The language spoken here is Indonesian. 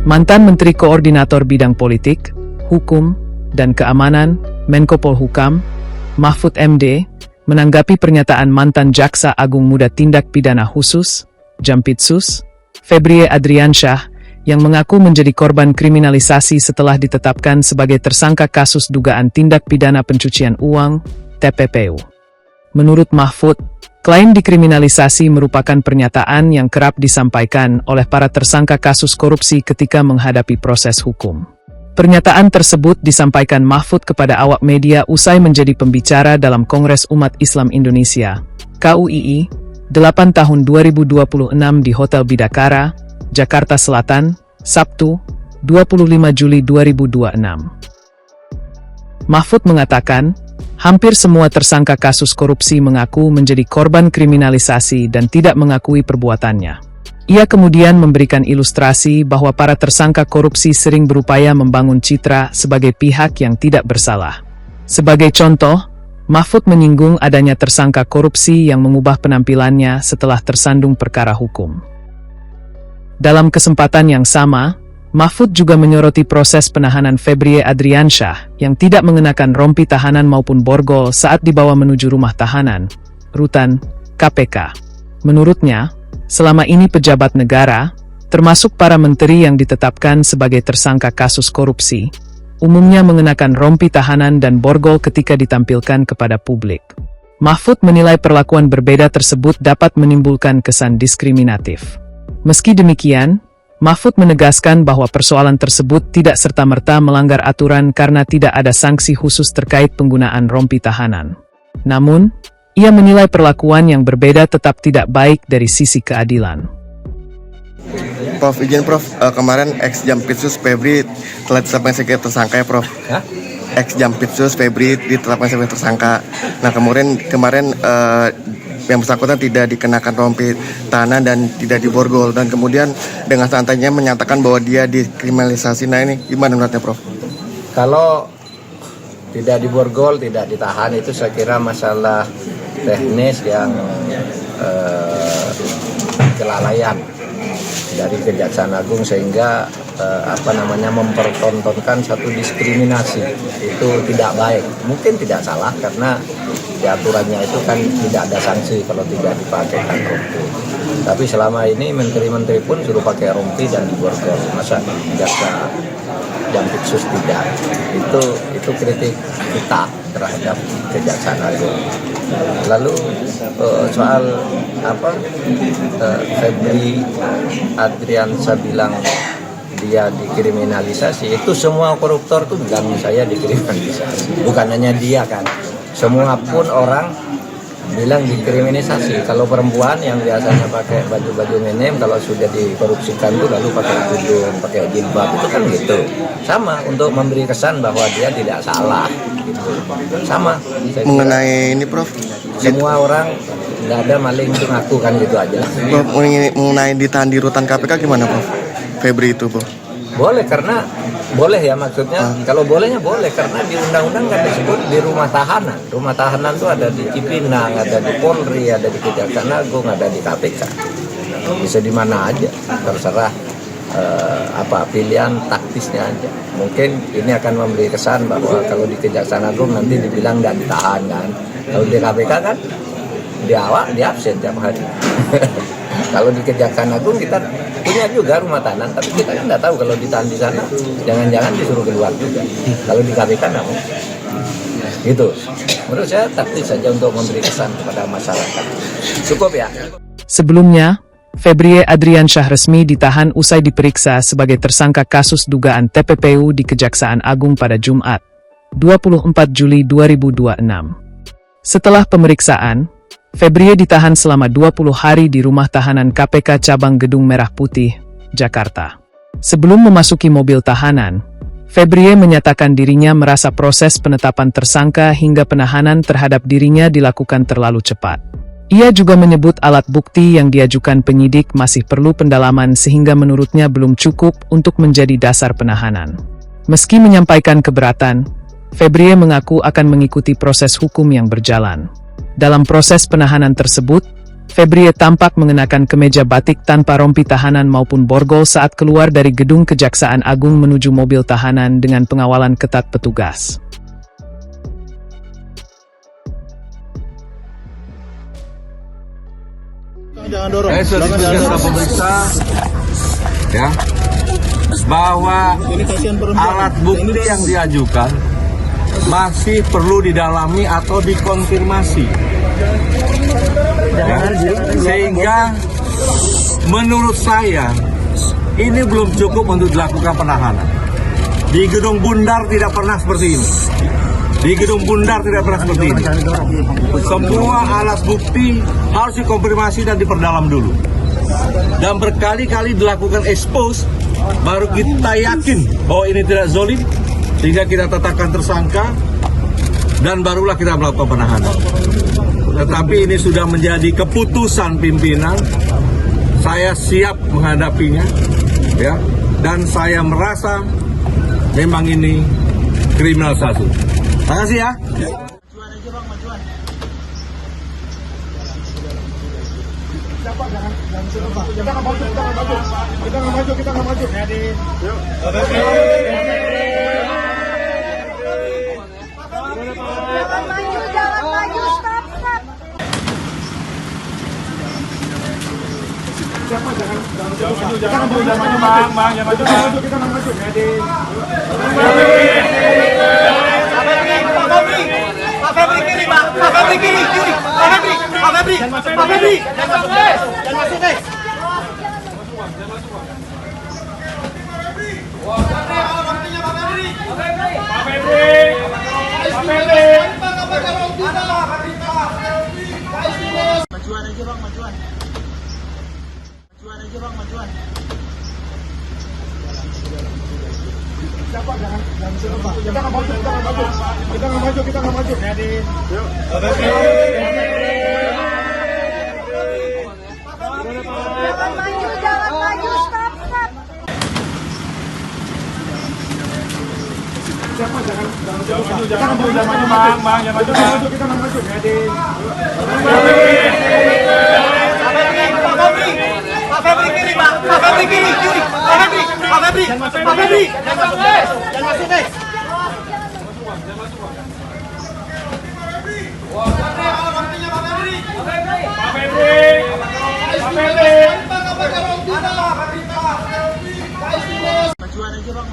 Mantan Menteri Koordinator Bidang Politik, Hukum, dan Keamanan, Menko Polhukam, Mahfud MD, menanggapi pernyataan mantan Jaksa Agung Muda Tindak Pidana Khusus, Jampitsus, Febrie Adriansyah, yang mengaku menjadi korban kriminalisasi setelah ditetapkan sebagai tersangka kasus dugaan tindak pidana pencucian uang, TPPU. Menurut Mahfud, klaim dikriminalisasi merupakan pernyataan yang kerap disampaikan oleh para tersangka kasus korupsi ketika menghadapi proses hukum. Pernyataan tersebut disampaikan Mahfud kepada awak media usai menjadi pembicara dalam Kongres Umat Islam Indonesia, KUII, 8 tahun 2026 di Hotel Bidakara, Jakarta Selatan, Sabtu, 25 Juli 2026. Mahfud mengatakan, hampir semua tersangka kasus korupsi mengaku menjadi korban kriminalisasi dan tidak mengakui perbuatannya. Ia kemudian memberikan ilustrasi bahwa para tersangka korupsi sering berupaya membangun citra sebagai pihak yang tidak bersalah. Sebagai contoh, Mahfud menyinggung adanya tersangka korupsi yang mengubah penampilannya setelah tersandung perkara hukum. Dalam kesempatan yang sama, Mahfud juga menyoroti proses penahanan Febrie Adriansyah yang tidak mengenakan rompi tahanan maupun borgol saat dibawa menuju rumah tahanan, rutan, KPK. Menurutnya, selama ini pejabat negara, termasuk para menteri yang ditetapkan sebagai tersangka kasus korupsi, umumnya mengenakan rompi tahanan dan borgol ketika ditampilkan kepada publik. Mahfud menilai perlakuan berbeda tersebut dapat menimbulkan kesan diskriminatif. Meski demikian, Mahfud menegaskan bahwa persoalan tersebut tidak serta-merta melanggar aturan karena tidak ada sanksi khusus terkait penggunaan rompi tahanan. Namun, ia menilai perlakuan yang berbeda tetap tidak baik dari sisi keadilan. Prof, izin Prof, kemarin ex-Jampitsus Febrie telah ditetapkan sebagai tersangka ya Prof? Ex-Jampitsus Febrie ditetapkan sebagai tersangka. Nah kemarin yang bersangkutan tidak dikenakan rompi tahanan dan tidak diborgol, dan kemudian dengan santainya menyatakan bahwa dia dikriminalisasi. Nah ini gimana menurutnya Prof? Kalau tidak diborgol, tidak ditahan, itu saya kira masalah teknis yang kelalaian dari Kejaksaan Agung sehingga mempertontonkan satu diskriminasi. Itu tidak baik. Mungkin tidak salah karena di aturannya itu kan tidak ada sanksi kalau tidak dipakaikan rompi. Tapi selama ini menteri-menteri pun suruh pakai rompi dan diborgol. Masa jaksa Jampitsus tidak? Itu kritik kita terhadap Kejaksaan Agung. Lalu soal Febrie Adriansyah bilang dia dikriminalisasi, itu semua koruptor tuh bilang saya dikriminalisasi. Bukan hanya dia kan, semua pun orang bilang dikriminalisasi. Kalau perempuan yang biasanya pakai baju-baju minim, kalau sudah dikorupsikan tuh lalu pakai tudung, pakai jilbab, itu kan gitu. Sama untuk memberi kesan bahwa dia tidak salah gitu. Sama. Mengenai ini Prof, semua orang nggak ada maling itu ngaku kan gitu aja. Prof, mengenai ditahan di rutan KPK gimana Prof? Febrie itu Prof? Boleh, karena boleh ya maksudnya. Kalau bolehnya boleh karena di undang-undang kan disebut di rumah tahanan. Rumah tahanan itu ada di Cipinang, ada di Polri, ada di Kejaksaan Agung, ada di KPK. Bisa di mana aja, terserah pilihan taktisnya aja. Mungkin ini akan memberi kesan bahwa kalau di Kejaksaan Agung nanti dibilang nggak ditahan kan. Kalau di KPK kan di absen tiap hari. Kalau di Kejaksaan Agung kita punya juga rumah tahanan, tapi kita kan nggak tahu kalau ditahan di sana, jangan-jangan disuruh keluar juga. Kalau di KPK namun, gitu. Menurut saya taktis saja untuk memberi kesan kepada masyarakat. Cukup ya. Sebelumnya, Febrie Adriansyah resmi ditahan usai diperiksa sebagai tersangka kasus dugaan TPPU di Kejaksaan Agung pada Jumat, 24 Juli 2026. Setelah pemeriksaan, Febrie ditahan selama 20 hari di rumah tahanan KPK Cabang Gedung Merah Putih, Jakarta. Sebelum memasuki mobil tahanan, Febrie menyatakan dirinya merasa proses penetapan tersangka hingga penahanan terhadap dirinya dilakukan terlalu cepat. Ia juga menyebut alat bukti yang diajukan penyidik masih perlu pendalaman sehingga menurutnya belum cukup untuk menjadi dasar penahanan. Meski menyampaikan keberatan, Febrie mengaku akan mengikuti proses hukum yang berjalan. Dalam proses penahanan tersebut, Febri tampak mengenakan kemeja batik tanpa rompi tahanan maupun borgol saat keluar dari gedung Kejaksaan Agung menuju mobil tahanan dengan pengawalan ketat petugas. Sudah pemeriksa ya bahwa alat bukti yang diajukan masih perlu didalami atau dikonfirmasi ya. Sehingga menurut saya ini belum cukup untuk dilakukan penahanan. Di Gedung Bundar tidak pernah seperti ini. Di Gedung Bundar tidak pernah seperti ini. Semua alat bukti harus dikonfirmasi dan diperdalam dulu. Dan berkali-kali dilakukan expose, baru kita yakin bahwa ini tidak zolim, sehingga kita tetapkan tersangka, dan barulah kita melakukan penahanan. Tetapi ini sudah menjadi keputusan pimpinan, saya siap menghadapinya, ya, dan saya merasa memang ini kriminalisasi. Terima kasih ya. Kita nggak maju. Jangan maju, stop. Jangan maju. Kita nggak maju. Pak Febri kiri, Pak. Pak Febri kiri. Pak Febri. Jangan masuk, guys. Majuan. Kita nggak maju. Jangan maju, stop. Jangan maju. Kita nggak maju. Pak Febri kiri, Pak. Pak Febri kiri. Pak Febri. Jangan masuk, guys. Majuan aja, Bang.